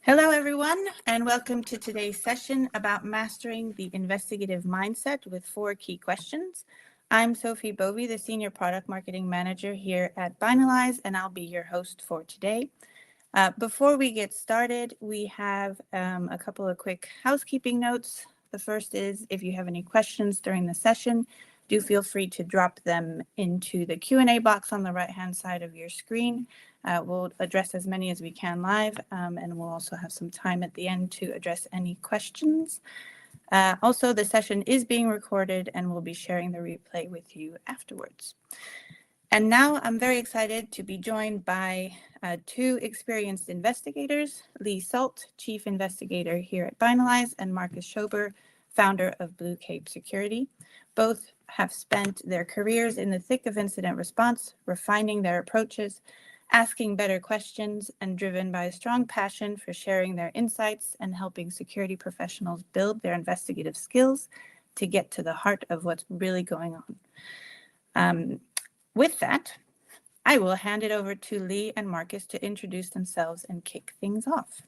Hello, everyone, and welcome to today's session about mastering the investigative mindset with 4 key questions. I'm Sophie Bovey, the Senior Product Marketing Manager here at Binalyze, and I'll be your host for today. Before we get started, we have a couple of quick housekeeping notes. The first is if you have any questions during the session, do feel free to drop them into the Q&A box on the right-hand side of your screen. We'll address as many as we can live, and we'll also have some time at the end to address any questions. Also, the session is being recorded, and we'll be sharing the replay with you afterwards. And now I'm very excited to be joined by 2 experienced investigators, Lee Sult, Chief Investigator here at Binalyze, and Markus Schober, founder of Blue Cape Security. Both have spent their careers in the thick of incident response, refining their approaches, asking better questions, and driven by a strong passion for sharing their insights and helping security professionals build their investigative skills to get to the heart of what's really going on. With that, I will hand it over to Lee and Markus to introduce themselves and kick things off.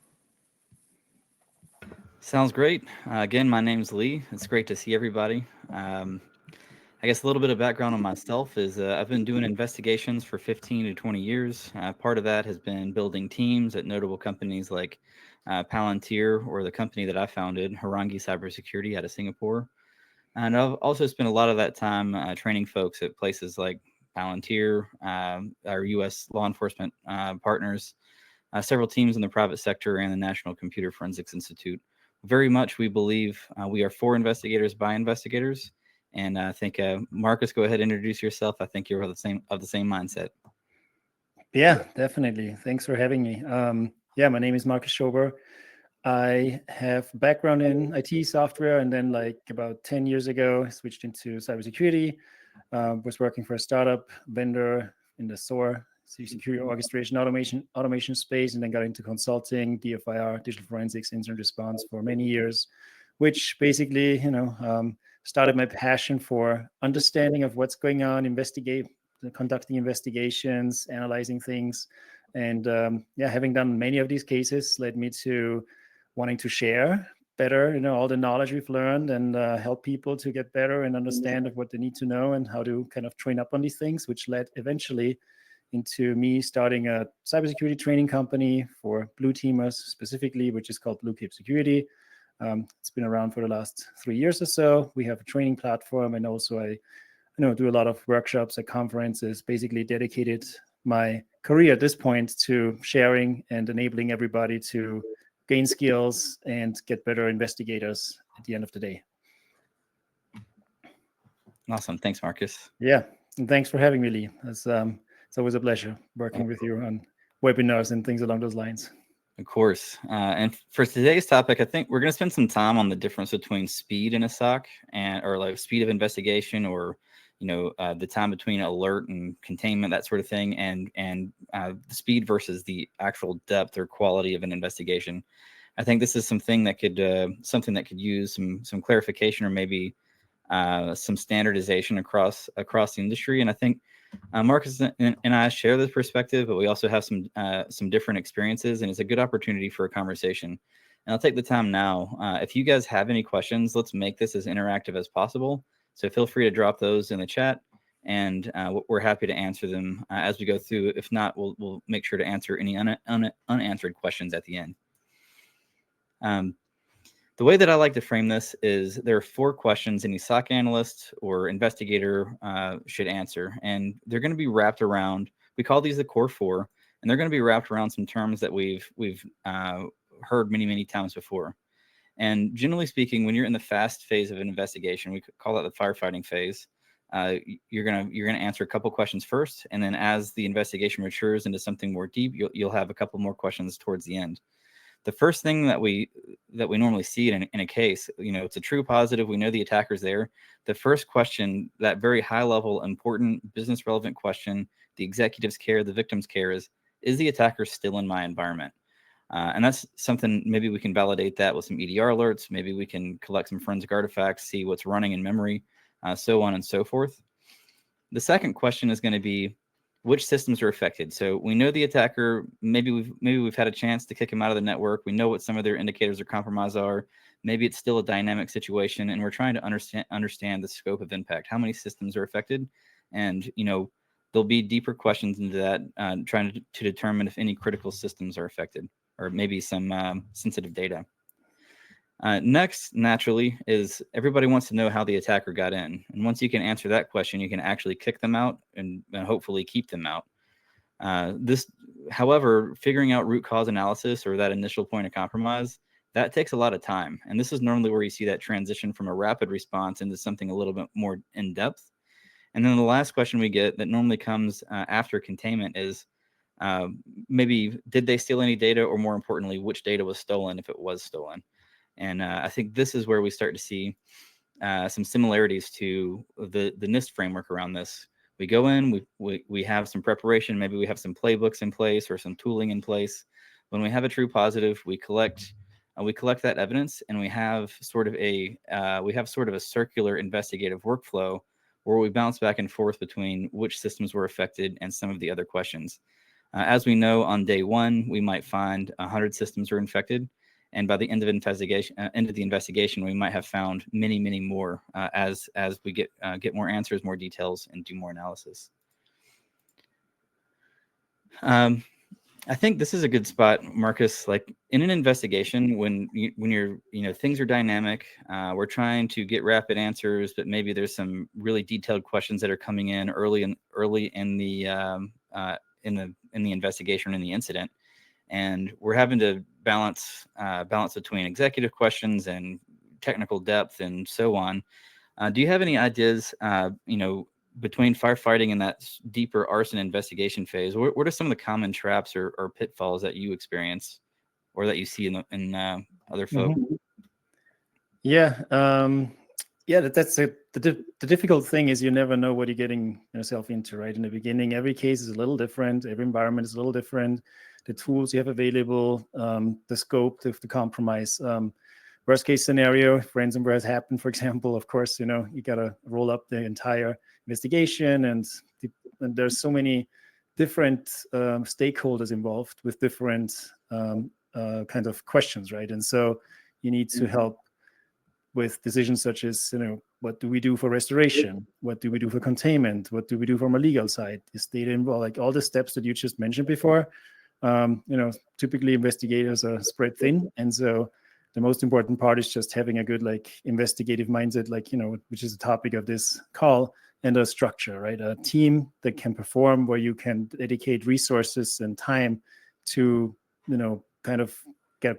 Sounds great. Again, my name's Lee. It's great to see everybody. I guess a little bit of background on myself is I've been doing investigations for 15 to 20 years. Part of that has been building teams at notable companies like Palantir, or the company that I founded, Harangi Cybersecurity out of Singapore. And I've also spent a lot of that time training folks at places like Palantir, our U.S. law enforcement partners, several teams in the private sector, and the National Computer Forensics Institute. Very much we believe we are for investigators by investigators. And I think, Markus, go ahead and introduce yourself. I think you're of the same mindset. Yeah, definitely. Thanks for having me. My name is Markus Schober. I have background in IT software, and then about 10 years ago, I switched into cybersecurity. Was working for a startup vendor in the SOR, security orchestration automation space, and then got into consulting, DFIR, digital forensics, incident response for many years, which basically, started my passion for understanding of what's going on, conducting investigations, analyzing things. And having done many of these cases led me to wanting to share better, all the knowledge we've learned, and help people to get better and understand of what they need to know and how to kind of train up on these things, which led eventually into me starting a cybersecurity training company for blue teamers specifically, which is called Blue Cape Security. It's been around for the last 3 years or so. We have a training platform, and also I do a lot of workshops at conferences, basically dedicated my career at this point to sharing and enabling everybody to gain skills and get better investigators at the end of the day. Awesome. Thanks, Markus. Yeah. And thanks for having me, Lee. It's always a pleasure working with you on webinars and things along those lines. Of course. And for today's topic, I think we're going to spend some time on the difference between speed in a SOC or speed of investigation, or the time between alert and containment, that sort of thing, and the speed versus the actual depth or quality of an investigation. I think this is something that could use some clarification, or maybe some standardization across the industry. And I think Markus and I share this perspective, but we also have some different experiences, and it's a good opportunity for a conversation. And I'll take the time now. If you guys have any questions, let's make this as interactive as possible. So feel free to drop those in the chat, and we're happy to answer them as we go through. If not, we'll make sure to answer any unanswered questions at the end. The way that I like to frame this is there are 4 questions any SOC analyst or investigator should answer, and they're going to be wrapped around, we call these the Core 4, and they're going to be wrapped around some terms that we've heard many times before. And generally speaking, when you're in the fast phase of an investigation, we could call that the firefighting phase. You're gonna answer a couple questions first, and then as the investigation matures into something more deep, you'll have a couple more questions towards the end. The first thing that we normally see in a case, it's a true positive. We know the attacker's there. The first question, that very high level, important, business relevant question, the executives care, the victims care, is the attacker still in my environment? And that's something, maybe we can validate that with some EDR alerts. Maybe we can collect some forensic artifacts, see what's running in memory, so on and so forth. The second question is going to be, which systems are affected. So we know the attacker, maybe we've had a chance to kick him out of the network. We know what some of their indicators of compromise are. Maybe it's still a dynamic situation, and we're trying to understand the scope of impact. How many systems are affected? And, there'll be deeper questions into that, trying to determine if any critical systems are affected, or maybe some sensitive data. Next, naturally, is everybody wants to know how the attacker got in. And once you can answer that question, you can actually kick them out and hopefully keep them out. However, figuring out root cause analysis, or that initial point of compromise, that takes a lot of time. And this is normally where you see that transition from a rapid response into something a little bit more in depth. And then the last question we get that normally comes after containment is, maybe did they steal any data, or more importantly, which data was stolen if it was stolen? And I think this is where we start to see some similarities to the NIST framework around this. We go in, we have some preparation, maybe we have some playbooks in place or some tooling in place. When we have a true positive, we collect that evidence, and we have sort of a circular investigative workflow where we bounce back and forth between which systems were affected and some of the other questions. As we know, on day one, we might find 100 systems were infected, and by the end of the investigation, we might have found many, many more as we get more answers, more details, and do more analysis. I think this is a good spot, Marcus. Like in an investigation, when you're things are dynamic, we're trying to get rapid answers, but maybe there's some really detailed questions that are coming in early in the investigation, in the incident, and we're having to balance between executive questions and technical depth and so on. Do you have any ideas, between firefighting and that deeper arson investigation phase? What are some of the common traps or pitfalls that you experience, or that you see in other folk? Mm-hmm. Yeah. That's the difficult thing is you never know what you're getting yourself into, right? In the beginning, every case is a little different. Every environment is a little different. The tools you have available, the scope of the compromise. Worst case scenario, if ransomware has happened, for example, of course, you got to roll up the entire investigation, and there's so many different stakeholders involved with different kind of questions, right? And so you need to help with decisions such as, what do we do for restoration? What do we do for containment? What do we do from a legal side? Is data involved? Like all the steps that you just mentioned before. Typically investigators are spread thin, and so the most important part is just having a good investigative mindset, which is the topic of this call, and a structure, right? A team that can perform, where you can dedicate resources and time to, kind of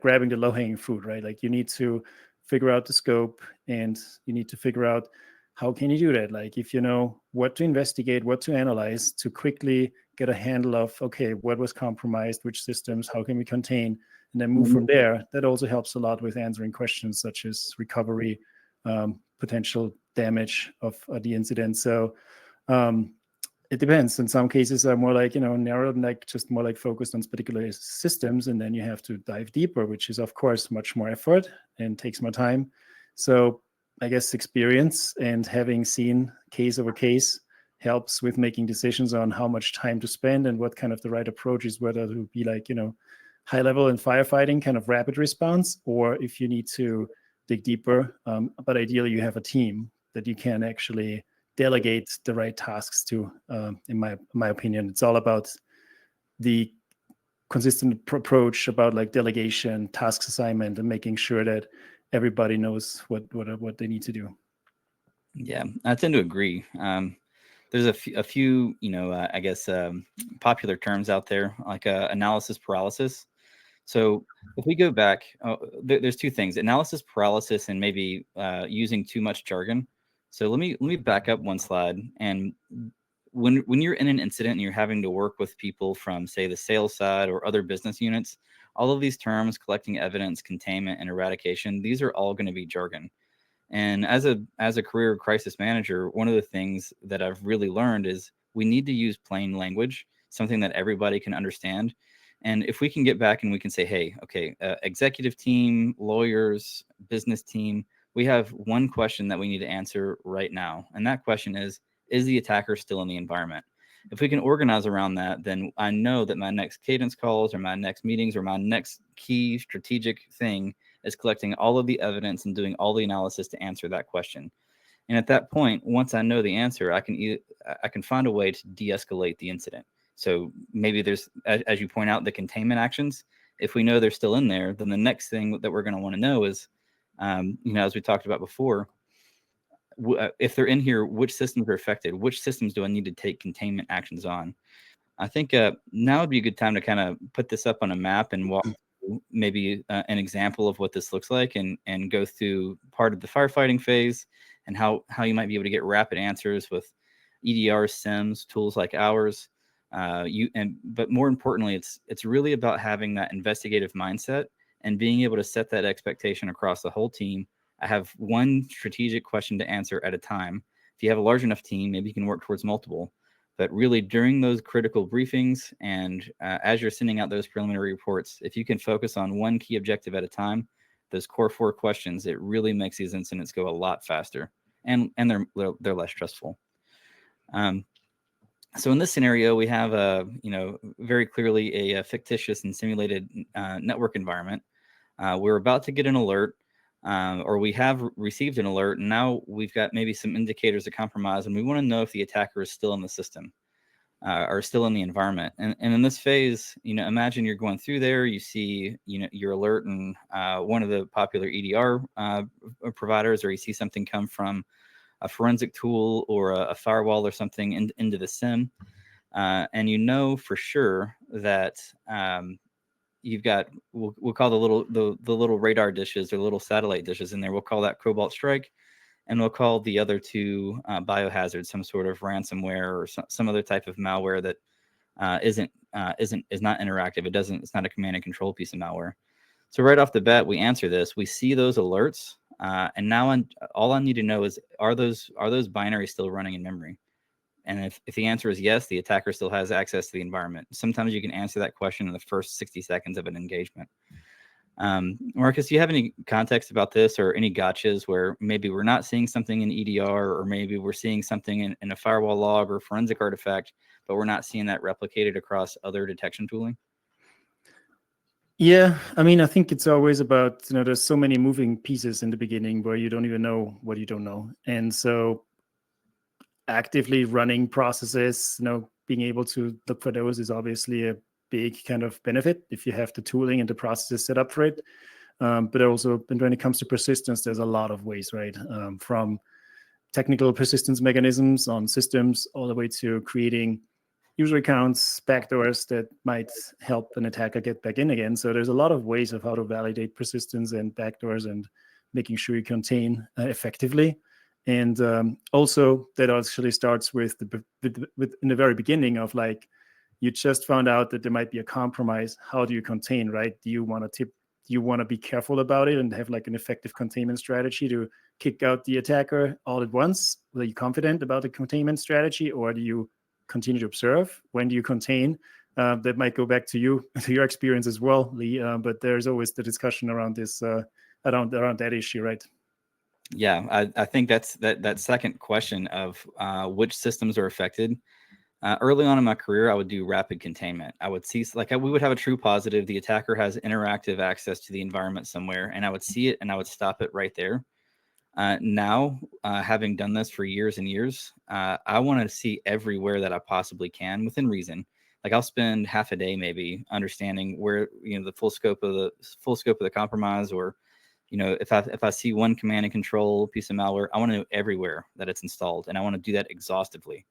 grabbing the low-hanging fruit, right? Like you need to figure out the scope, and you need to figure out how can you do that? Like if you know what to investigate, what to analyze, to quickly get a handle of, okay, what was compromised, which systems, how can we contain, and then move from there. That also helps a lot with answering questions such as recovery, potential damage of the incident. So it depends. In some cases are more narrowed and just more focused on particular systems, and then you have to dive deeper, which is of course much more effort and takes more time. So I guess experience and having seen case over case helps with making decisions on how much time to spend and what kind of the right approach is, whether to be high level in firefighting, kind of rapid response, or if you need to dig deeper. But ideally you have a team that you can actually delegate the right tasks to. In my opinion, it's all about the consistent approach about delegation, task assignment, and making sure that everybody knows what they need to do. Yeah, I tend to agree. There's a few I guess popular terms out there, like analysis paralysis. So if we go back, there's two things: analysis paralysis and maybe using too much jargon. So let me back up one slide. And when you're in an incident and you're having to work with people from, say, the sales side or other business units, all of these terms, collecting evidence, containment, and eradication, these are all going to be jargon. And as a career crisis manager, one of the things that I've really learned is we need to use plain language, something that everybody can understand. And if we can get back and we can say, hey, okay, executive team, lawyers, business team, we have one question that we need to answer right now. And that question is the attacker still in the environment? If we can organize around that, then I know that my next cadence calls or my next meetings or my next key strategic thing is collecting all of the evidence and doing all the analysis to answer that question. And at that point, once I know the answer, I can find a way to de-escalate the incident. So maybe there's, as you point out, the containment actions. If we know they're still in there, then the next thing that we're going to want to know is, as we talked about before, if they're in here, which systems are affected? Which systems do I need to take containment actions on? I think now would be a good time to kind of put this up on a map and walk through maybe an example of what this looks like, and go through part of the firefighting phase and how you might be able to get rapid answers with EDR, SIMs, tools like ours. But more importantly, it's really about having that investigative mindset and being able to set that expectation across the whole team. I have one strategic question to answer at a time. If you have a large enough team, maybe you can work towards multiple. But really, during those critical briefings and as you're sending out those preliminary reports, if you can focus on one key objective at a time, those core 4 questions, it really makes these incidents go a lot faster, and they're less stressful. So in this scenario, we have very clearly a fictitious and simulated network environment. We're about to get an alert. Or we have received an alert, and now we've got maybe some indicators of compromise, and we want to know if the attacker is still in the system or still in the environment. And in this phase, imagine you're going through there, you see, your alert and one of the popular EDR providers, or you see something come from a forensic tool or a firewall or something into the SIM, and for sure that you've got, we'll call the little radar dishes or little satellite dishes in there. We'll call that Cobalt Strike, and we'll call the other two biohazard, some sort of ransomware or some other type of malware that is not interactive. It's not a command and control piece of malware. So right off the bat, we answer this. We see those alerts, and now all I need to know is, are those binaries still running in memory? And if the answer is yes, the attacker still has access to the environment. Sometimes you can answer that question in the first 60 seconds of an engagement. Markus, do you have any context about this, or any gotchas where maybe we're not seeing something in EDR, or maybe we're seeing something in a firewall log or forensic artifact, but we're not seeing that replicated across other detection tooling? Yeah, I mean, I think it's always about, there's so many moving pieces in the beginning where you don't even know what you don't know. And so actively running processes, being able to look for those is obviously a big kind of benefit if you have the tooling and the processes set up for it. But also, when it comes to persistence, there's a lot of ways, right? From technical persistence mechanisms on systems all the way to creating user accounts, backdoors that might help an attacker get back in again. So there's a lot of ways of how to validate persistence and backdoors and making sure you contain effectively. And also that actually starts with in the very beginning of, like, you just found out that there might be a compromise. How do you contain, right? Do you want to be careful about it and have like an effective containment strategy to kick out the attacker all at once? Are you confident about the containment strategy, or do you continue to observe? When do you contain? That might go back to your experience as well, Lee. But there's always the discussion around this, around that issue, right? Yeah, I think that's that second question of which systems are affected. Early on in my career, I would do rapid containment. I would see, we would have a true positive. The attacker has interactive access to the environment somewhere, and I would see it and I would stop it right there. Now, having done this for years and years, I want to see everywhere that I possibly can within reason. Like, I'll spend half a day maybe understanding where, the full scope of the compromise, or if I see one command and control piece of malware, I want to know everywhere that it's installed, and I want to do that exhaustively.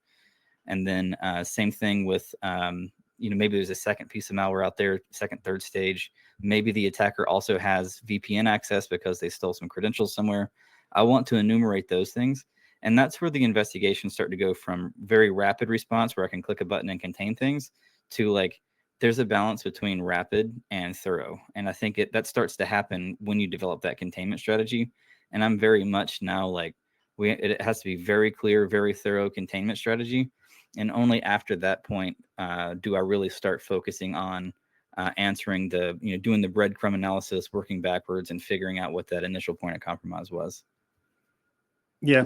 And then same thing with, maybe there's a second piece of malware out there, second, third stage. Maybe the attacker also has VPN access because they stole some credentials somewhere. I want to enumerate those things. And that's where the investigations start to go from very rapid response, where I can click a button and contain things, to like, there's a balance between rapid and thorough. And I think that starts to happen when you develop that containment strategy. And I'm very much now like, it has to be very clear, very thorough containment strategy. And only after that point do I really start focusing on answering doing the breadcrumb analysis, working backwards, and figuring out what that initial point of compromise was. Yeah,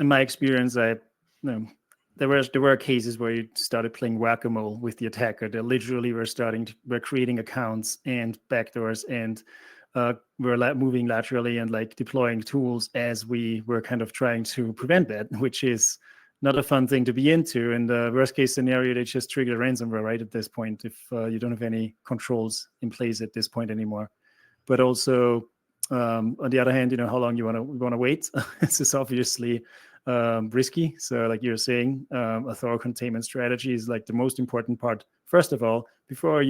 in my experience, there were cases where you started playing whack-a-mole with the attacker. They literally were creating accounts and backdoors, and we're moving laterally and like deploying tools as we were kind of trying to prevent that, which is not a fun thing to be into. In the worst case scenario, they just trigger ransomware right at this point if you don't have any controls in place at this point anymore. But also, on the other hand, how long you want to wait. This is obviously risky. So like you're saying, a thorough containment strategy is like the most important part. First of all, before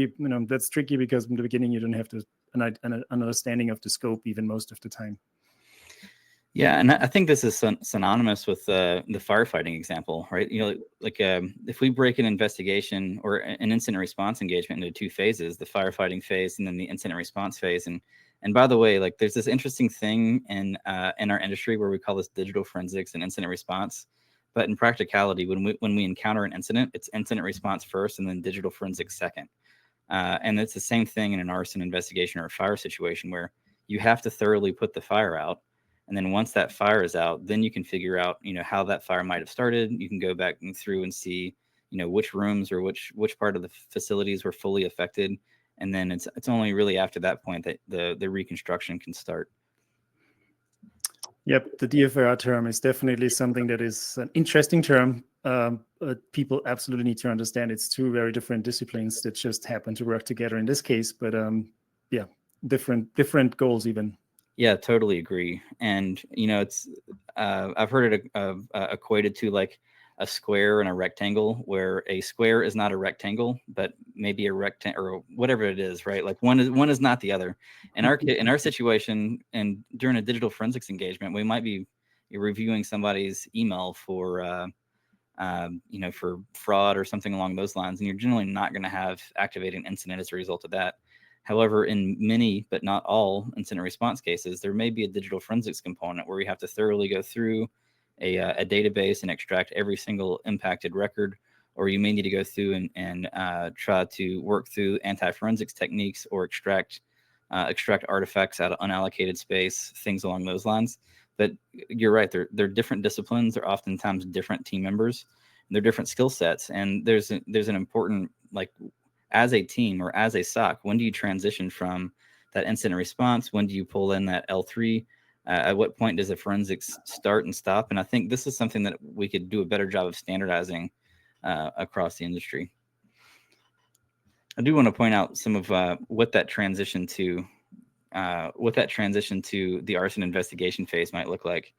that's tricky because in the beginning you don't have an understanding of the scope even most of the time. Yeah, and I think this is synonymous with the firefighting example, right? If we break an investigation or an incident response engagement into two phases, the firefighting phase and then the incident response phase, and by the way, like there's this interesting thing in our industry where we call this digital forensics and incident response. But in practicality, when we encounter an incident, it's incident response first and then digital forensics second. And it's the same thing in an arson investigation or a fire situation where you have to thoroughly put the fire out. And then once that fire is out, then you can figure out, how that fire might have started. You can go back through and see, which rooms or which part of the facilities were fully affected. And then it's only really after that point that the reconstruction can start. Yep, the DFR term is definitely something that is an interesting term. People absolutely need to understand it's two very different disciplines that just happen to work together in this case. But yeah, different goals even. Yeah, totally agree. And it's I've heard it equated to like a square and a rectangle, where a square is not a rectangle, but maybe a rectangle or whatever it is, right? Like one is not the other. In our situation, and during a digital forensics engagement, we might be reviewing somebody's email for for fraud or something along those lines, and you're generally not going to have activated an incident as a result of that. However, in many, but not all, incident response cases, there may be a digital forensics component where you have to thoroughly go through a database and extract every single impacted record, or you may need to go through and try to work through anti-forensics techniques or extract artifacts out of unallocated space, things along those lines. But you're right, they're different disciplines. They're oftentimes different team members. And they're different skill sets. And there's an important, like, as a team or as a SOC, when do you transition from that incident response? When do you pull in that L3? At what point does the forensics start and stop? And I think this is something that we could do a better job of standardizing across the industry. I do want to point out some of what that transition to the arson investigation phase might look like.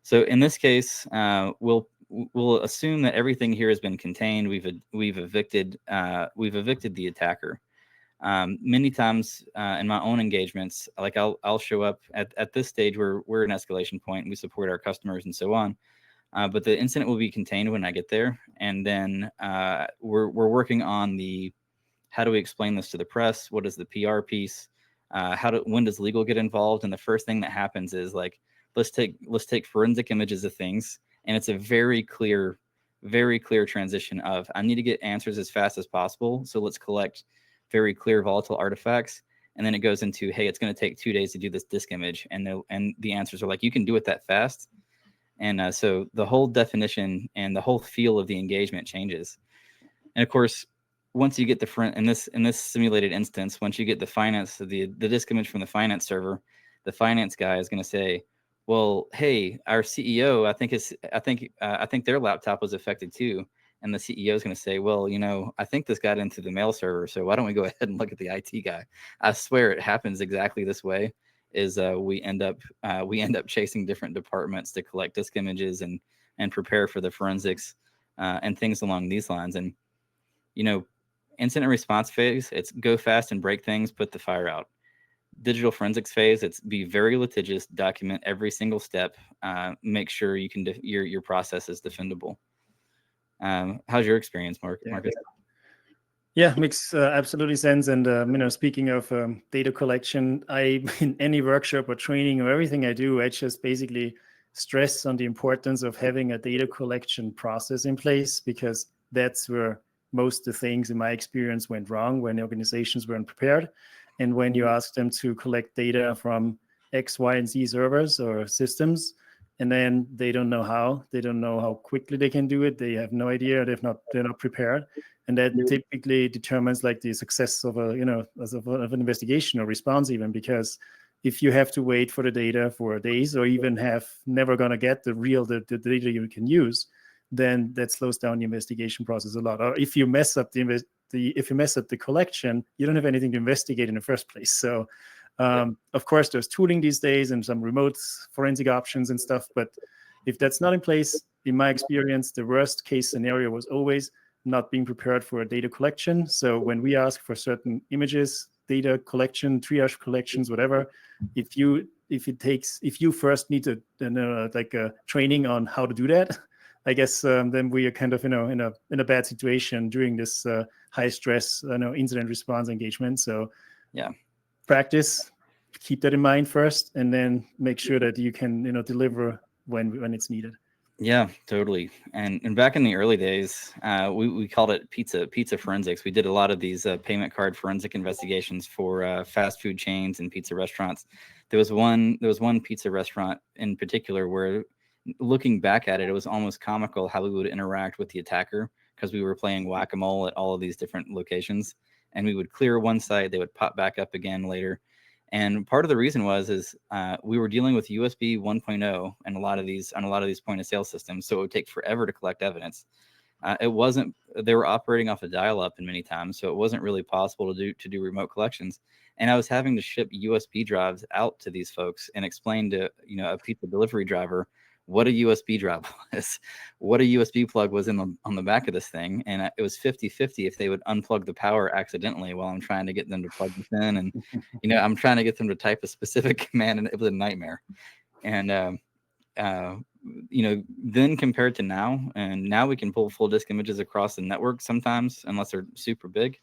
So in this case, we'll assume that everything here has been contained. We've evicted the attacker. Many times in my own engagements, like I'll show up at this stage where we're an escalation point and we support our customers and so on. But the incident will be contained when I get there, and then we're working on how do we explain this to the press? What is the PR piece? When does legal get involved? And the first thing that happens is like, let's take forensic images of things. And it's a very clear transition of, I need to get answers as fast as possible. So let's collect very clear volatile artifacts. And then it goes into, hey, it's going to take 2 days to do this disk image. And the answers are like, you can do it that fast. And so the whole definition and the whole feel of the engagement changes. And of course, once you get in this simulated instance, once you get the disk image from the finance server, the finance guy is going to say, well, hey, our CEO, I think their laptop was affected too. And the CEO is going to say, well, I think this got into the mail server, so why don't we go ahead and look at the IT guy? I swear it happens exactly this way. Is we end up chasing different departments to collect disk images and prepare for the forensics and things along these lines. And incident response phase, it's go fast and break things, put the fire out. Digital forensics phase, it's be very litigious, document every single step, make sure you can your process is defendable. How's your experience, Markus? Yeah, makes absolutely sense. And speaking of data collection, in any workshop or training or everything I do, I just basically stress on the importance of having a data collection process in place, because that's where most of the things in my experience went wrong, when organizations weren't prepared. And when you ask them to collect data from X, Y, and Z servers or systems, and then they don't know how. They don't know how quickly they can do it. They have no idea. They're not prepared, and that typically determines like the success of of an investigation or response even, because if you have to wait for the data for days or even have never gonna get the data you can use, then that slows down the investigation process a lot. Or if you mess up the collection, you don't have anything to investigate in the first place. So of course there's tooling these days and some remote forensic options and stuff, but if that's not in place, in my experience, the worst case scenario was always not being prepared for a data collection. So when we ask for certain images, data collection, triage collections, whatever, if you first need to like a training on how to do that, I guess then we are kind of in a bad situation during this high stress incident response engagement. So yeah, practice, keep that in mind first, and then make sure that you can deliver when it's needed. Yeah, totally. And back in the early days, we called it pizza forensics. We did a lot of these payment card forensic investigations for fast food chains and pizza restaurants. There was one pizza restaurant in particular where, looking back at it, it was almost comical how we would interact with the attacker, because we were playing whack-a-mole at all of these different locations, and we would clear one site, they would pop back up again later. And part of the reason is we were dealing with USB 1.0 and a lot of these point of sale systems, so it would take forever to collect evidence. They were operating off a dial-up in many times, so it wasn't really possible to do remote collections. And I was having to ship USB drives out to these folks and explain to a pizza delivery driver what a USB drive was, what a USB plug was on the back of this thing. And it was 50-50 if they would unplug the power accidentally while I'm trying to get them to plug this in. And, I'm trying to get them to type a specific command, and it was a nightmare. And, then compared to now, and now we can pull full disk images across the network sometimes, unless they're super big.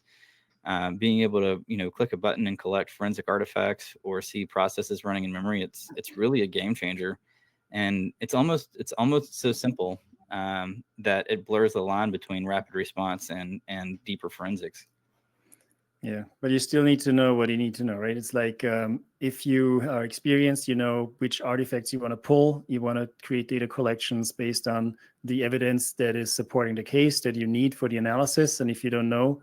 Being able to, click a button and collect forensic artifacts or see processes running in memory, it's really a game changer. And it's almost so simple that it blurs the line between rapid response and deeper forensics. Yeah, but you still need to know what you need to know, right? It's like if you are experienced, you know which artifacts you want to pull. You want to create data collections based on the evidence that is supporting the case that you need for the analysis. And if you don't know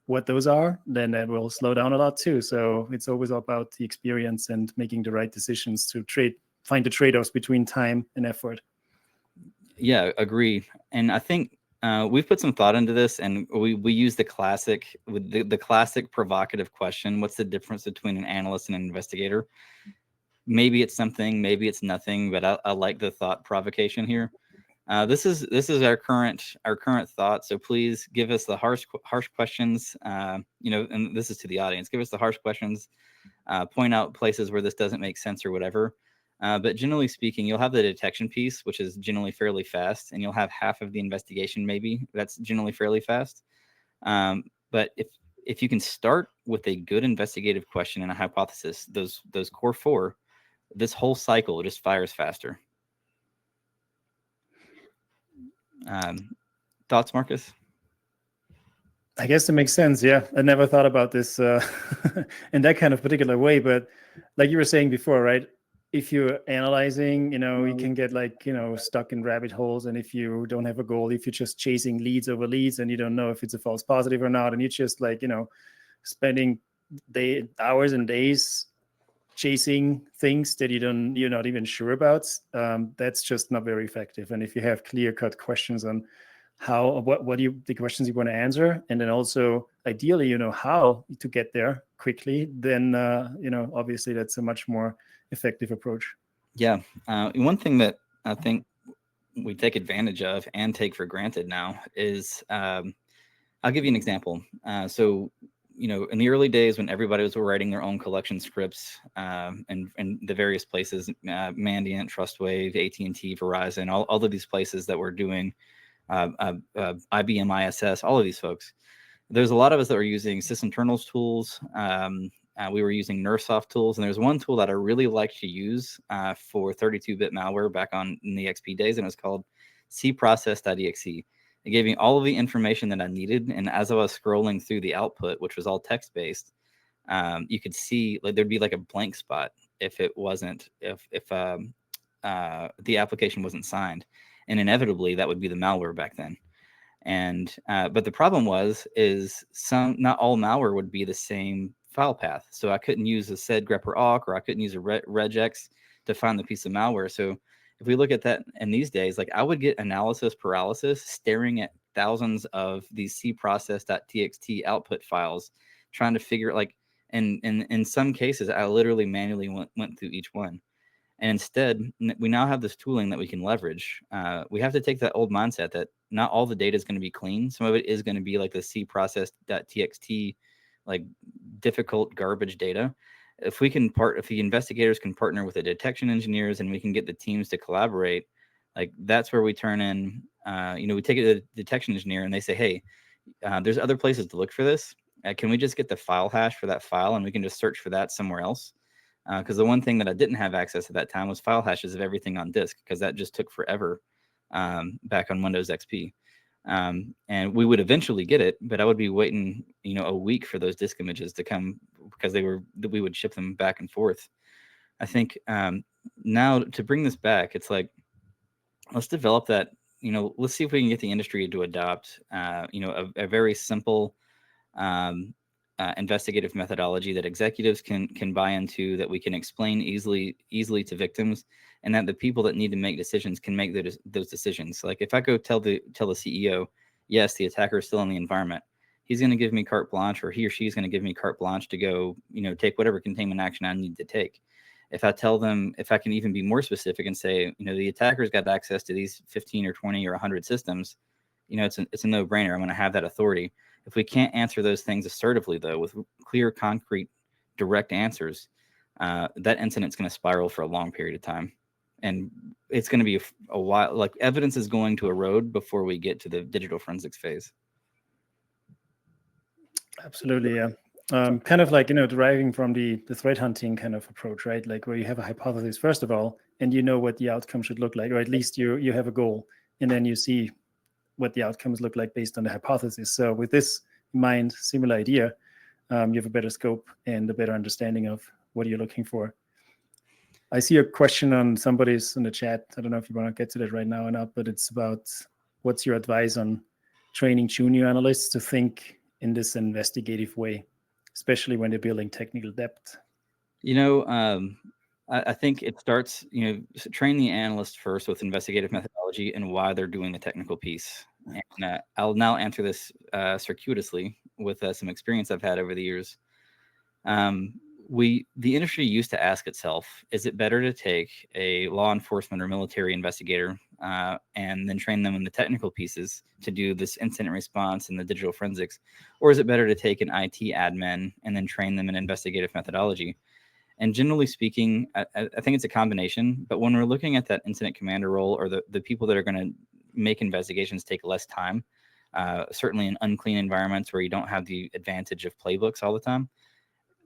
what those are, then that will slow down a lot too. So it's always about the experience and making the right decisions to find the trade-offs between time and effort. Yeah, agree. And I think we've put some thought into this, and we use the classic provocative question: what's the difference between an analyst and an investigator? Maybe it's something, maybe it's nothing, but I like the thought provocation here. This is our current thought. So please give us the harsh questions. And this is to the audience. Give us the harsh questions. Point out places where this doesn't make sense or whatever. But generally speaking, you'll have the detection piece, which is generally fairly fast, and you'll have half of the investigation. Maybe that's generally fairly fast. But if you can start with a good investigative question and a hypothesis, those core four, this whole cycle just fires faster. Thoughts, Marcus? I guess it makes sense. Yeah, I never thought about this in that kind of particular way. But like you were saying before, right? If you're analyzing, you can get stuck in rabbit holes. And if you don't have a goal, if you're just chasing leads over leads and you don't know if it's a false positive or not, and you're just spending hours and days chasing things that you're not even sure about, that's just not very effective. And if you have clear-cut questions on the questions you want to answer, and then also ideally how to get there quickly, then obviously that's a much more effective approach. Yeah. One thing that I think we take advantage of and take for granted now is I'll give you an example. So in the early days when everybody was writing their own collection scripts and the various places, Mandiant, Trustwave, AT&T, Verizon, all of these places that were doing IBM ISS, all of these folks, there's a lot of us that were using sysinternals tools. We were using Nersoft tools, and there's one tool that I really liked to use for 32-bit malware back in the XP days, and it was called cprocess.exe. It gave me all of the information that I needed, and as I was scrolling through the output, which was all text-based, you could see there'd be like a blank spot if it wasn't if the application wasn't signed, and inevitably that would be the malware back then. And but the problem is not all malware would be the same file path. So I couldn't use a sed grep or awk, or I couldn't use a regex to find the piece of malware. So if we look at that in these days, like I would get analysis paralysis staring at thousands of these cprocess.txt output files, trying to figure like, and in some cases, I literally manually went through each one. And instead, we now have this tooling that we can leverage. We have to take that old mindset that not all the data is going to be clean. Some of it is going to be like the cprocess.txt, like difficult garbage data. If the investigators can partner with the detection engineers and we can get the teams to collaborate, like that's where we turn in, we take it to the detection engineer and they say, hey, there's other places to look for this. Can we just get the file hash for that file and we can just search for that somewhere else? Because the one thing that I didn't have access at that time was file hashes of everything on disk, because that just took forever back on Windows XP. And we would eventually get it, but I would be waiting, a week for those disk images to come, because we would ship them back and forth. I think now to bring this back, it's like, let's develop that, let's see if we can get the industry to adopt, a very simple investigative methodology that executives can buy into, that we can explain easily to victims, and that the people that need to make decisions can make those decisions. Like if I go tell the CEO, yes, the attacker is still in the environment, he's going to give me carte blanche, or he or she is going to give me carte blanche to go, take whatever containment action I need to take. If I tell them, if I can even be more specific and say, the attacker's got access to these 15 or 20 or 100 systems, it's a no-brainer. I'm going to have that authority. If we can't answer those things assertively, though, with clear, concrete, direct answers, that incident's going to spiral for a long period of time. And it's going to be a while, like evidence is going to erode before we get to the digital forensics phase. Absolutely, yeah. Kind of like, deriving from the threat hunting kind of approach, right? Like where you have a hypothesis, first of all, and you know what the outcome should look like, or at least you have a goal, and then you see what the outcomes look like based on the hypothesis. So with this in mind, similar idea, you have a better scope and a better understanding of what you're looking for. I see a question on somebody's in the chat. I don't know if you want to get to that right now or not, but it's about what's your advice on training junior analysts to think in this investigative way, especially when they're building technical depth? I think it starts, train the analyst first with investigative methodology and why they're doing the technical piece. And I'll now answer this circuitously with some experience I've had over the years. The industry used to ask itself, is it better to take a law enforcement or military investigator and then train them in the technical pieces to do this incident response and the digital forensics? Or is it better to take an IT admin and then train them in investigative methodology? And generally speaking, I think it's a combination. But when we're looking at that incident commander role, or the people that are going to make investigations take less time, certainly in unclean environments where you don't have the advantage of playbooks all the time,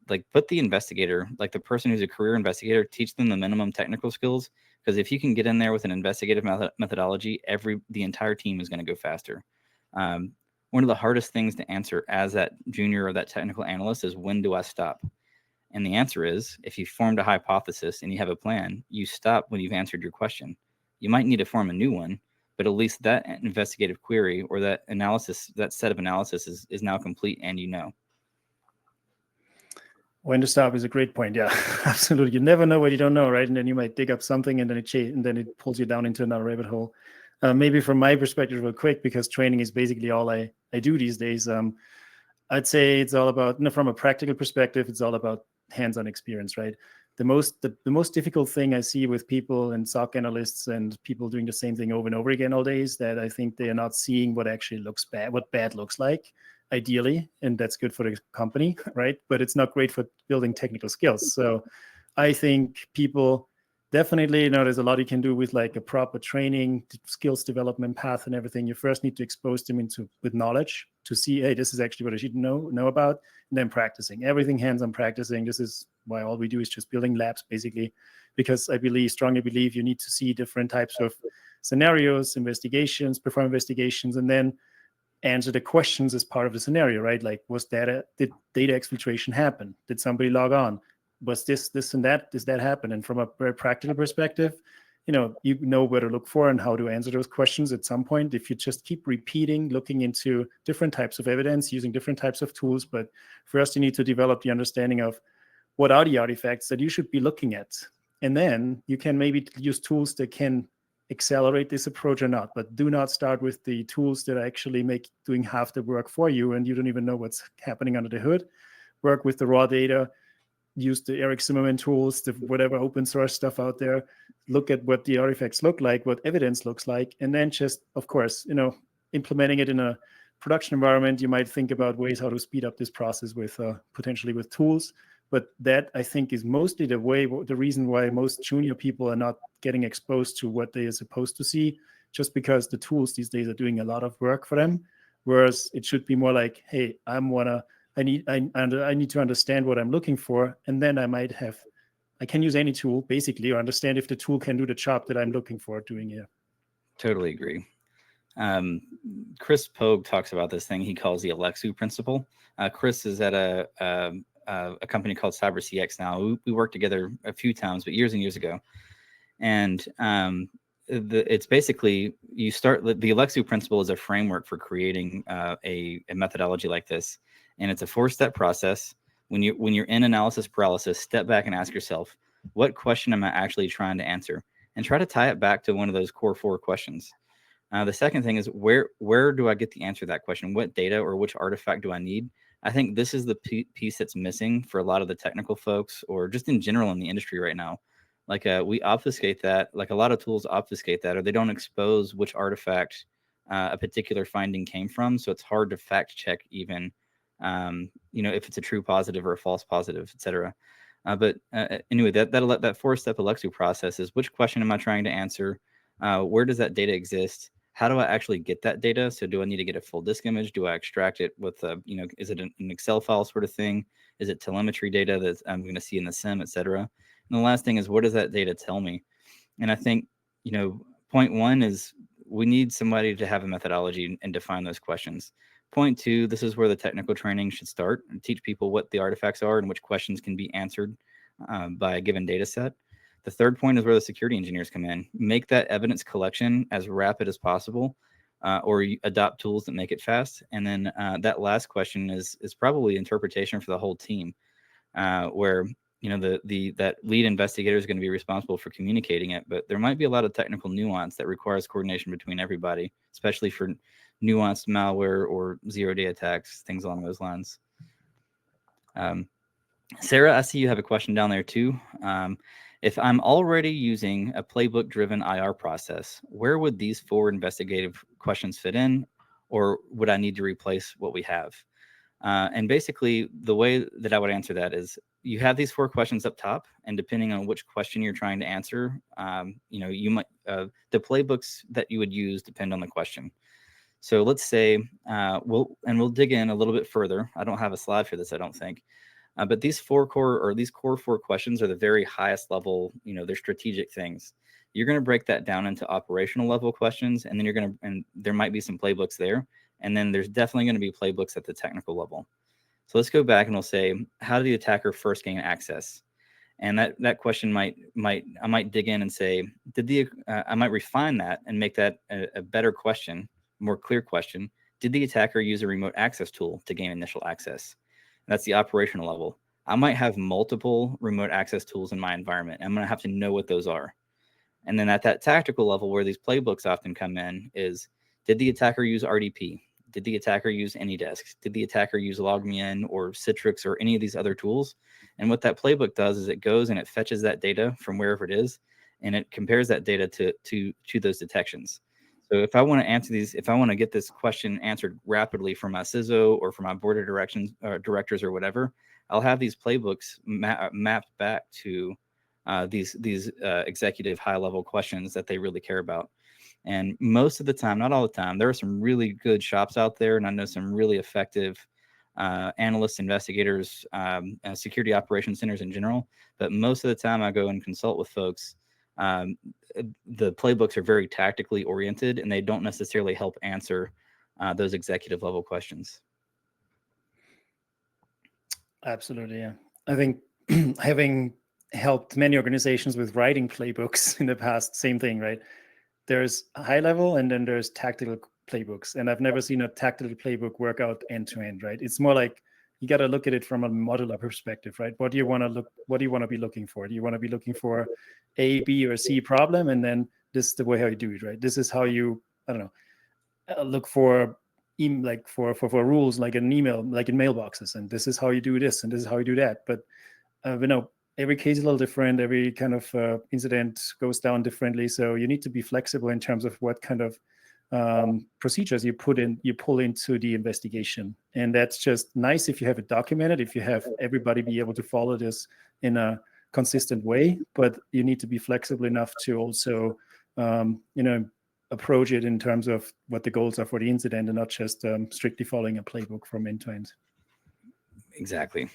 like put the investigator, like the person who's a career investigator, teach them the minimum technical skills. Because if you can get in there with an investigative methodology, the entire team is going to go faster. One of the hardest things to answer as that junior or that technical analyst is, when do I stop? And the answer is, if you formed a hypothesis and you have a plan, you stop when you've answered your question. You might need to form a new one, but at least that investigative query or that analysis, that set of analysis is now complete, and When to stop is a great point. Yeah, absolutely. You never know what you don't know, right? And then you might dig up something, and then it pulls you down into another rabbit hole. Maybe from my perspective, real quick, because training is basically all I do these days. I'd say it's all about, from a practical perspective, it's all about hands-on experience, right? The most difficult thing I see with people and SOC analysts and people doing the same thing over and over again all day is that I think they are not seeing what actually looks bad, what bad looks like, ideally, and that's good for the company, right? But it's not great for building technical skills. So I think people definitely, there's a lot you can do with like a proper training, skills development path and everything. You first need to expose them with knowledge to see, hey, this is actually what I should know about, and then practicing. Everything hands-on practicing. This is why all we do is just building labs, basically, because I strongly believe you need to see different types of scenarios, investigations, perform investigations, and then answer the questions as part of the scenario, right? Like, did data exfiltration happen? Did somebody log on? Was this and that? Does that happen? And from a very practical perspective, you know where to look for and how to answer those questions at some point if you just keep repeating, looking into different types of evidence, using different types of tools. But first, you need to develop the understanding of what are the artifacts that you should be looking at. And then you can maybe use tools that can accelerate this approach or not, but do not start with the tools that are actually doing half the work for you and you don't even know what's happening under the hood. Work with the raw data, use the Eric Zimmerman tools, whatever open source stuff out there, look at what the artifacts look like, what evidence looks like, and then just, of course, implementing it in a production environment. You might think about ways how to speed up this process with potentially with tools. But that, I think, is mostly the reason why most junior people are not getting exposed to what they are supposed to see, just because the tools these days are doing a lot of work for them. Whereas it should be more like, hey, I need to understand what I'm looking for, and then I can use any tool basically, or understand if the tool can do the job that I'm looking for doing here. Totally agree. Chris Pogue talks about this thing he calls the Alexu principle. Chris is at a company called CyberCX now. We worked together a few times, but years and years ago. And it's basically the Alexu principle is a framework for creating a methodology like this, and it's a 4-step process. When you're in analysis paralysis, step back and ask yourself, what question am I actually trying to answer, and try to tie it back to one of those core 4 questions. The second thing is where do I get the answer to that question? What data or which artifact do I need? I think this is the piece that's missing for a lot of the technical folks, or just in general in the industry right now. Like we obfuscate that, like a lot of tools obfuscate that, or they don't expose which artifact a particular finding came from. So it's hard to fact check even, if it's a true positive or a false positive, etc. But anyway, that 4-step Alexu process is, which question am I trying to answer? Where does that data exist? How do I actually get that data? So do I need to get a full disk image? Do I extract it with, is it an Excel file sort of thing? Is it telemetry data that I'm going to see in the SIM, et cetera? And the last thing is, what does that data tell me? And I think, point 1 is we need somebody to have a methodology and define those questions. Point 2, this is where the technical training should start, and teach people what the artifacts are and which questions can be answered by a given data set. The third point is where the security engineers come in. Make that evidence collection as rapid as possible, or you adopt tools that make it fast. And then that last question is probably interpretation for the whole team, where that lead investigator is going to be responsible for communicating it, but there might be a lot of technical nuance that requires coordination between everybody, especially for nuanced malware or zero-day attacks, things along those lines. Sarah, I see you have a question down there too. If I'm already using a playbook-driven IR process, where would these 4 investigative questions fit in, or would I need to replace what we have? And basically, the way that I would answer that is, you have these 4 questions up top, and depending on which question you're trying to answer, you might the playbooks that you would use depend on the question. So let's say we'll dig in a little bit further. I don't have a slide for this, I don't think. But these core 4 questions are the very highest level, they're strategic things. You're going to break that down into operational level questions, and then and there might be some playbooks there. And then there's definitely going to be playbooks at the technical level. So let's go back and we'll say, how did the attacker first gain access? And that question I might dig in and say, I might refine that and make that a better question, more clear question. Did the attacker use a remote access tool to gain initial access? That's the operational level. I might have multiple remote access tools in my environment. I'm going to have to know what those are. And then at that tactical level, where these playbooks often come in, is, did the attacker use RDP? Did the attacker use AnyDesk? Did the attacker use LogMeIn or Citrix or any of these other tools? And what that playbook does is it goes and it fetches that data from wherever it is, and it compares that data to those detections. So if I want to answer these, if I want to get this question answered rapidly for my CISO or for my board of directors or whatever, I'll have these playbooks mapped back to these executive high-level questions that they really care about. And most of the time, not all the time, there are some really good shops out there, and I know some really effective analysts, investigators, security operations centers in general. But most of the time I go and consult with folks, the playbooks are very tactically oriented, and they don't necessarily help answer those executive level questions. Absolutely, yeah. I think having helped many organizations with writing playbooks in the past. Same thing, right? There's high level and then there's tactical playbooks. And I've never seen a tactical playbook work out end to end, right? It's more like you got to look at it from a modular perspective, right? What do you want to be looking for? Do you want to be looking for A, B, or C problem? And then this is the way how you do it, right? This is how you, I don't know, look for like for rules like an email, like in mailboxes. And this is how you do this and this is how you do that. But every case is a little different. Every kind of incident goes down differently. So you need to be flexible in terms of what kind of procedures you pull into the investigation. And that's just nice if you have it documented, if you have everybody be able to follow this in a consistent way, but you need to be flexible enough to also, approach it in terms of what the goals are for the incident and not just strictly following a playbook from end to end. Exactly.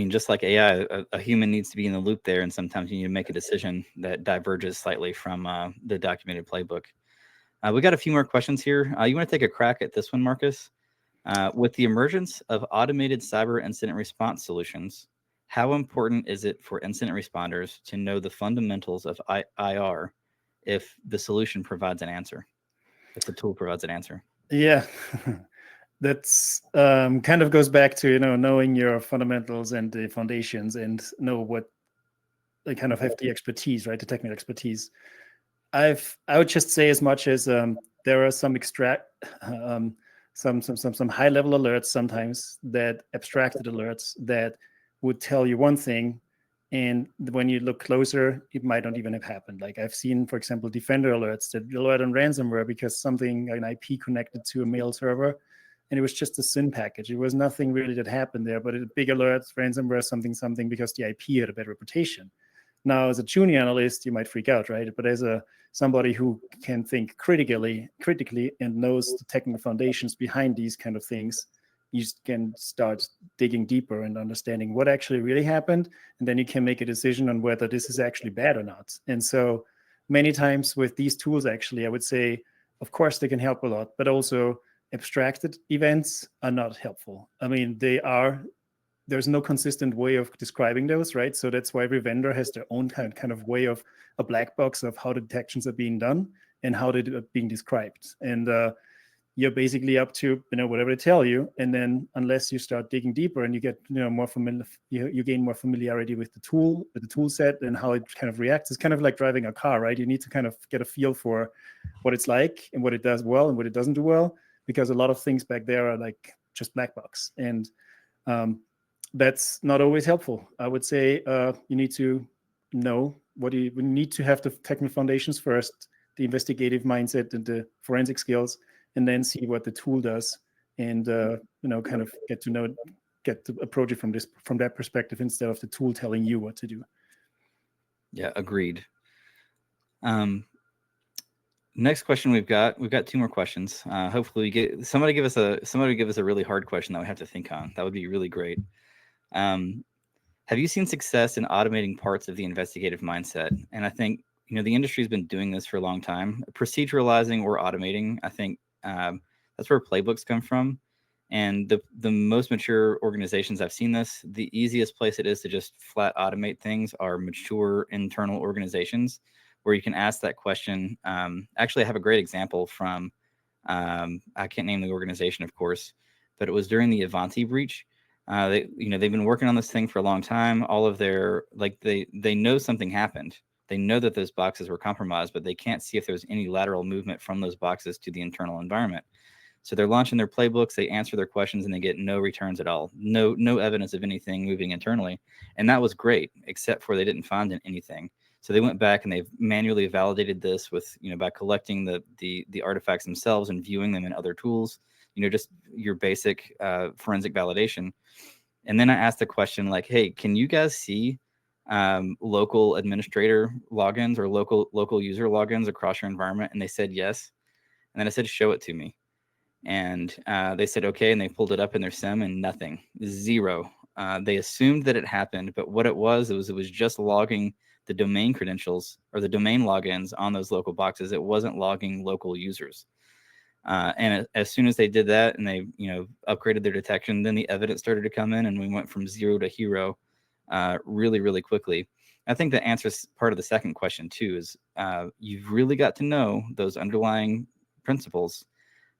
Just like AI, a human needs to be in the loop there, and sometimes you need to make a decision that diverges slightly from the documented playbook. We got a few more questions here. You want to take a crack at this one, Markus? With the emergence of automated cyber incident response solutions, how important is it for incident responders to know the fundamentals of IR if the solution provides an answer, if the tool provides an answer? Yeah. That's kind of goes back to knowing your fundamentals and the foundations and know what they kind of have the expertise, right? The technical expertise. I would just say as much as there are some some high level alerts sometimes, that abstracted alerts that would tell you one thing, and when you look closer, it might not even have happened. Like I've seen, for example, Defender alerts that alert on ransomware because an IP connected to a mail server, and it was just a SYN package. It was nothing really that happened there, but a big alert, ransomware, something, because the IP had a bad reputation. Now, as a junior analyst, you might freak out, right? But as somebody who can think critically and knows the technical foundations behind these kind of things, you can start digging deeper and understanding what actually really happened. And then you can make a decision on whether this is actually bad or not. And so many times with these tools, actually, I would say, of course, they can help a lot, but also abstracted events are not helpful. I mean, there's no consistent way of describing those, right? So that's why every vendor has their own kind of way of a black box of how the detections are being done and how they're being described. And you're basically up to whatever they tell you, and then unless you start digging deeper and you get more familiar, you gain more familiarity with the tool set and how it kind of reacts. It's kind of like driving a car, right? You need to kind of get a feel for what it's like and what it does well and what it doesn't do well, because a lot of things back there are like just black box, and that's not always helpful. I would say you need to know we need to have the technical foundations first, the investigative mindset and the forensic skills, and then see what the tool does, and kind of get to approach it from that perspective instead of the tool telling you what to do. Yeah, agreed. Next question we've got two more questions. Hopefully we get somebody give us a really hard question that we have to think on. That would be really great. Have you seen success in automating parts of the investigative mindset? And I think the industry's been doing this for a long time, proceduralizing or automating. I think that's where playbooks come from. And the most mature organizations I've seen this, the easiest place it is to just flat automate things are mature internal organizations, where you can ask that question. Actually, I have a great example from, I can't name the organization, of course, but it was during the Avanti breach. They've been working on this thing for a long time. All of their, they know something happened. They know that those boxes were compromised, but they can't see if there's any lateral movement from those boxes to the internal environment. So they're launching their playbooks, they answer their questions, and they get no returns at all. No evidence of anything moving internally. And that was great, except for they didn't find anything. So they went back and they've manually validated this with, by collecting the artifacts themselves and viewing them in other tools, just your basic forensic validation. And then I asked the question like, hey, can you guys see local administrator logins or local user logins across your environment? And they said yes. And then I said, show it to me. And they said, okay. And they pulled it up in their SIM and nothing, zero. They assumed that it happened, but what it was just logging the domain credentials or the domain logins on those local boxes. It wasn't logging local users. And as soon as they did that and they, upgraded their detection, then the evidence started to come in and we went from zero to hero really, really quickly. I think that answers part of the second question too, is you've really got to know those underlying principles.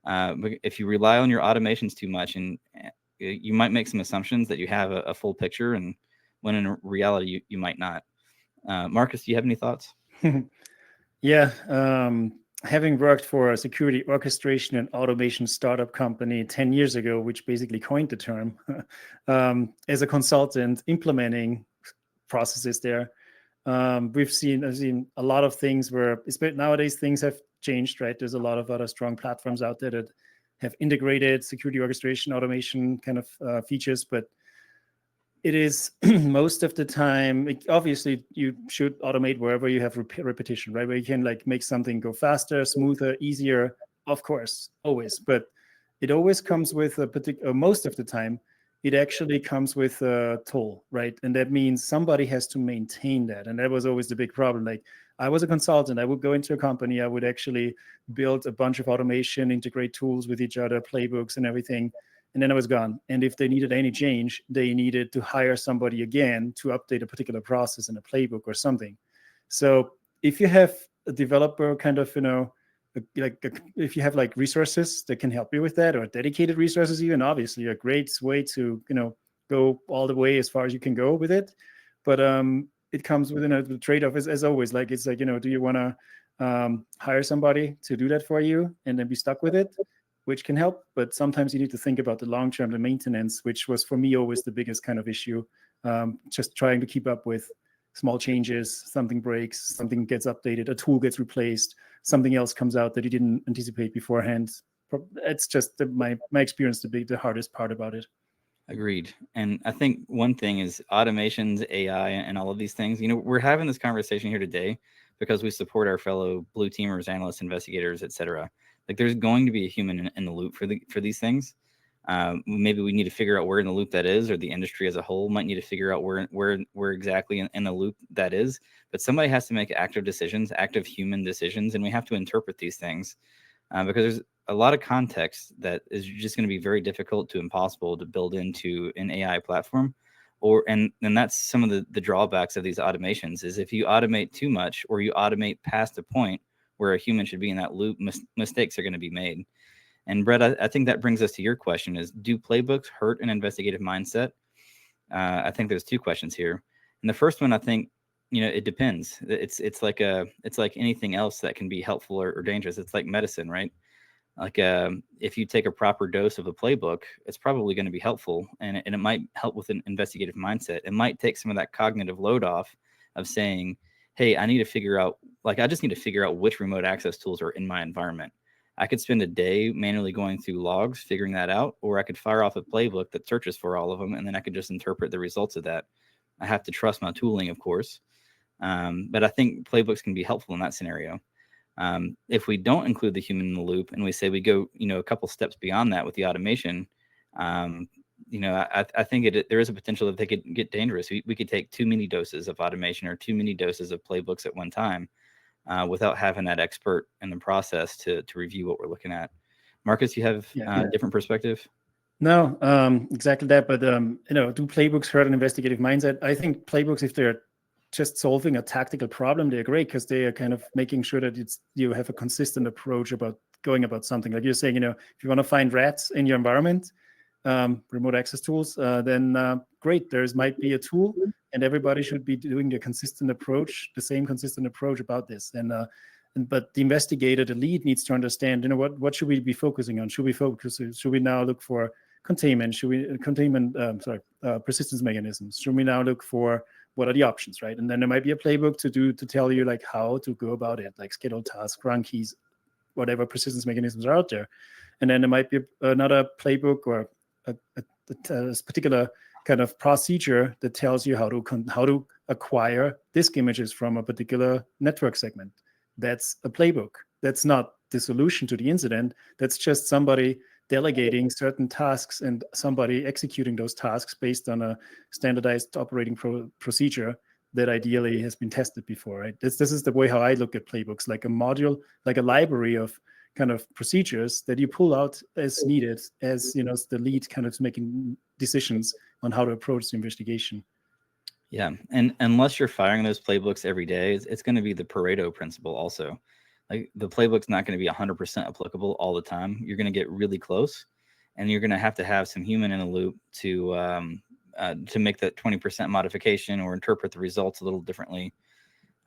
If you rely on your automations too much, and you might make some assumptions that you have a full picture, and when in reality you might not. Markus, do you have any thoughts? Yeah, having worked for a security orchestration and automation startup company 10 years ago, which basically coined the term, as a consultant implementing processes there, I've seen a lot of things where, especially nowadays, things have changed, right? There's a lot of other strong platforms out there that have integrated security orchestration, automation kind of features, but it is most of the time, obviously you should automate wherever you have repetition, right? Where you can like make something go faster, smoother, easier, of course, always. But it always comes with a particular, most of the time, it actually comes with a toll, right? And that means somebody has to maintain that. And that was always the big problem. Like I was a consultant, I would go into a company, I would actually build a bunch of automation, integrate tools with each other, playbooks and everything. And then I was gone. And if they needed any change, they needed to hire somebody again to update a particular process in a playbook or something. So if you have a developer kind of, if you have like resources that can help you with that, or dedicated resources, even obviously a great way to, go all the way as far as you can go with it. But it comes with the trade-off as always. Like it's like, do you want to hire somebody to do that for you and then be stuck with it? Which can help, but sometimes you need to think about the long-term, the maintenance, which was for me always the biggest kind of issue. Just trying to keep up with small changes, something breaks, something gets updated, a tool gets replaced, something else comes out that you didn't anticipate beforehand. It's just my experience to be the hardest part about it. Agreed. And I think one thing is automations, AI, and all of these things. We're having this conversation here today because we support our fellow blue teamers, analysts, investigators, etc. Like there's going to be a human in the loop for these things. Maybe we need to figure out where in the loop that is, or the industry as a whole might need to figure out where exactly in the loop that is. But somebody has to make active decisions, active human decisions, and we have to interpret these things because there's a lot of context that is just going to be very difficult to impossible to build into an AI platform. And that's some of the drawbacks of these automations is if you automate too much or you automate past a point where a human should be in that loop, mistakes are going to be made. And Brett, I think that brings us to your question is, do playbooks hurt an investigative mindset? I think there's two questions here. And the first one, I think, it depends. It's like anything else that can be helpful or dangerous. It's like medicine, right? Like if you take a proper dose of a playbook, it's probably going to be helpful, and it might help with an investigative mindset. It might take some of that cognitive load off of saying, hey, I just need to figure out which remote access tools are in my environment. I could spend a day manually going through logs, figuring that out, or I could fire off a playbook that searches for all of them, and then I could just interpret the results of that. I have to trust my tooling, of course, but I think playbooks can be helpful in that scenario. If we don't include the human in the loop and we say we go, a couple steps beyond that with the automation, I think there is a potential that they could get dangerous. We could take too many doses of automation or too many doses of playbooks at one time without having that expert in the process to review what we're looking at. Markus, you have a different perspective? No, exactly that. But, do playbooks hurt an investigative mindset? I think playbooks, if they're just solving a tactical problem, they're great because they are kind of making sure that you have a consistent approach about going about something. Like you're saying, if you want to find rats in your environment, remote access tools, then great, might be a tool, and everybody should be doing the same consistent approach about this. But the investigator, the lead, needs to understand, what should we be focusing on? Should we now look for containment? Persistence mechanisms? Should we now look for what are the options, right? And then there might be a playbook to tell you like how to go about it, like schedule tasks, run keys, whatever persistence mechanisms are out there. And then there might be another playbook or a particular kind of procedure that tells you how to acquire disk images from a particular network segment. That's a playbook. That's not the solution to the incident. That's just somebody delegating certain tasks and somebody executing those tasks based on a standardized operating procedure that ideally has been tested before, right? This is the way how I look at playbooks, like a module, like a library of kind of procedures that you pull out as needed, as the lead kind of making decisions on how to approach the investigation. Yeah, and unless you're firing those playbooks every day, it's going to be the Pareto principle also. Like the playbook's not going to be 100% applicable all the time. You're going to get really close, and you're going to have some human in the loop to make that 20% modification or interpret the results a little differently.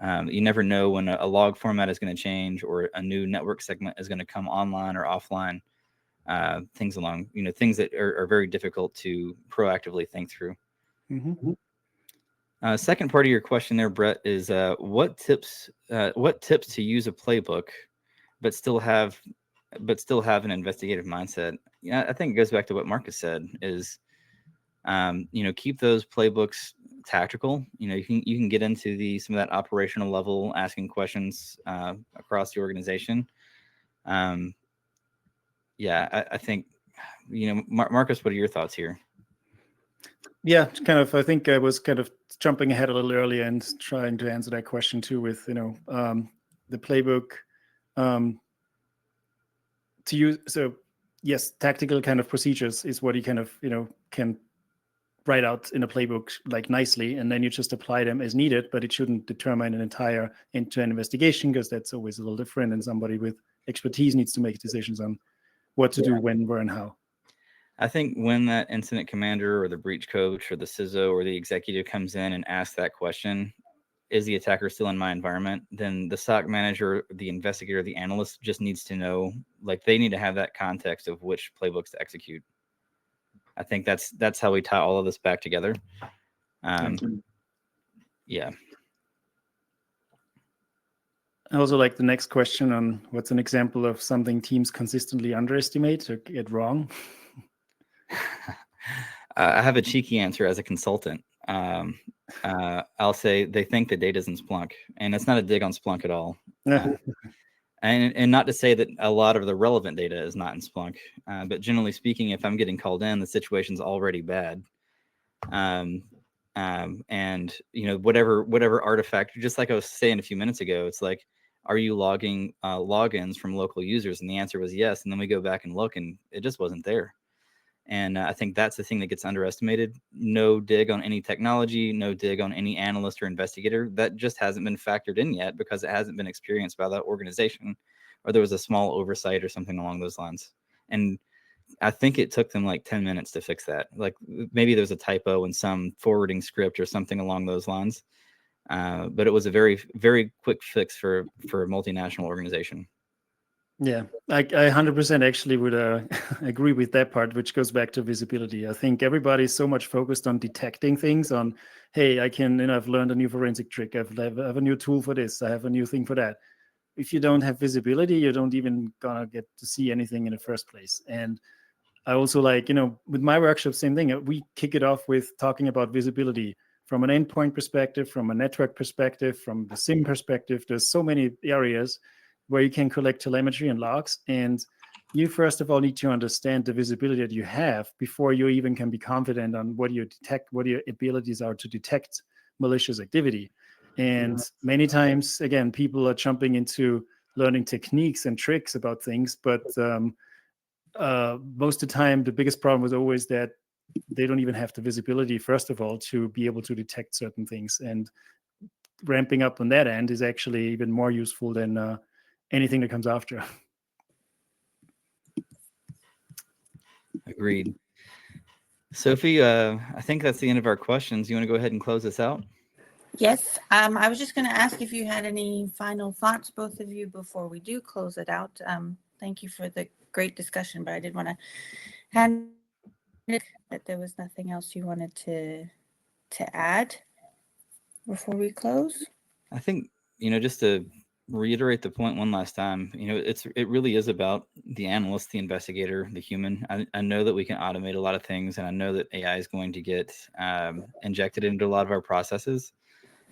You never know when a log format is going to change or a new network segment is going to come online or offline. Things that are very difficult to proactively think through. Mm-hmm. Second part of your question there, Brett, is what tips to use a playbook, but still have an investigative mindset. Yeah, I think it goes back to what Markus said is, keep those playbooks tactical. You can get into some of that operational level, asking questions across the organization. I think, Markus, what are your thoughts here? Yeah, I think I was kind of jumping ahead a little earlier and trying to answer that question too with, the playbook to use. So yes, tactical kind of procedures is what you kind of, can write out in a playbook like nicely, and then you just apply them as needed, but it shouldn't determine an entire end-to-end investigation, because that's always a little different, and somebody with expertise needs to make decisions on what to do, when, where, and how. I think when that incident commander or the breach coach or the CISO or the executive comes in and asks that question, is the attacker still in my environment? Then the SOC manager, the investigator, the analyst just needs to know, like they need to have that context of which playbooks to execute. I think that's how we tie all of this back together. Yeah. I also like the next question on what's an example of something teams consistently underestimate or get wrong. I have a cheeky answer as a consultant. I'll say they think the data's in Splunk, and it's not a dig on Splunk at all. And not to say that a lot of the relevant data is not in Splunk, but generally speaking, if I'm getting called in, the situation's already bad. And whatever artifact, just like I was saying a few minutes ago, it's like, are you logging logins from local users? And the answer was yes. And then we go back and look, and it just wasn't there. And I think that's the thing that gets underestimated. No dig on any technology, no dig on any analyst or investigator. That just hasn't been factored in yet because it hasn't been experienced by that organization, or there was a small oversight or something along those lines. And I think it took them like 10 minutes to fix that. Like maybe there's a typo in some forwarding script or something along those lines. But it was a very, very quick fix for a multinational organization. Yeah, I 100% actually would agree with that part, which goes back to visibility. I think everybody's so much focused on detecting things, on, hey, I've learned a new forensic trick. I have a new tool for this. I have a new thing for that. If you don't have visibility, you don't even gonna get to see anything in the first place. And I also with my workshop, same thing. We kick it off with talking about visibility from an endpoint perspective, from a network perspective, from the SIM perspective. There's so many areas where you can collect telemetry and logs. And you first of all need to understand the visibility that you have before you even can be confident on what your abilities are to detect malicious activity. And many times, again, people are jumping into learning techniques and tricks about things, but most of the time, the biggest problem was always that they don't even have the visibility, first of all, to be able to detect certain things. And ramping up on that end is actually even more useful than anything that comes after. Agreed. Sophie, I think that's the end of our questions. You want to go ahead and close this out? Yes. I was just going to ask if you had any final thoughts, both of you, before we do close it out. Thank you for the great discussion, but I did want to hand it that there was nothing else you wanted to add before we close. I think, just to reiterate the point one last time, it really is about the analyst, the investigator, the human. I know that we can automate a lot of things, and I know that AI is going to get injected into a lot of our processes,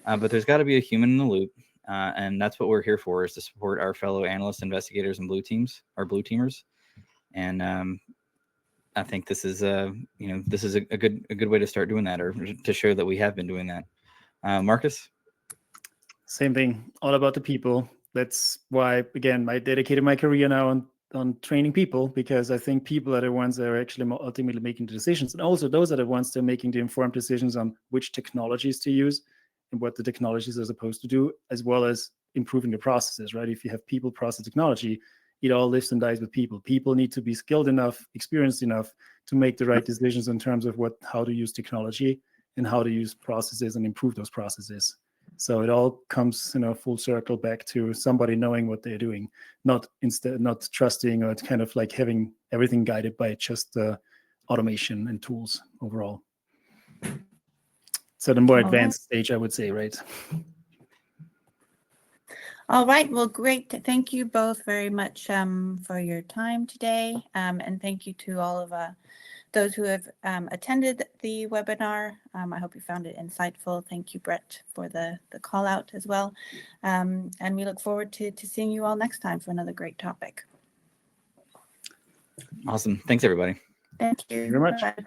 but there's got to be a human in the loop, and that's what we're here for, is to support our fellow analysts, investigators, and blue teamers. And I think this is a good way to start doing that, or to show that we have been doing that. Markus? Same thing, all about the people. That's why, again, I dedicated my career now on on training people, because I think people are the ones that are actually ultimately making the decisions. And also those are the ones that are making the informed decisions on which technologies to use and what the technologies are supposed to do, as well as improving the processes, right? If you have people, process, technology, it all lives and dies with people. People need to be skilled enough, experienced enough to make the right decisions in terms of how to use technology and how to use processes and improve those processes. So it all comes, full circle back to somebody knowing what they're doing, not trusting or kind of like having everything guided by just automation and tools overall. So the more advanced stage, I would say, right? All right. Well, great. Thank you both very much for your time today. And thank you to all of those who have attended the webinar. I hope you found it insightful. Thank you, Brett, for the call out as well. And we look forward to seeing you all next time for another great topic. Awesome. Thanks, everybody. Thank you. Thank you very much. Bye.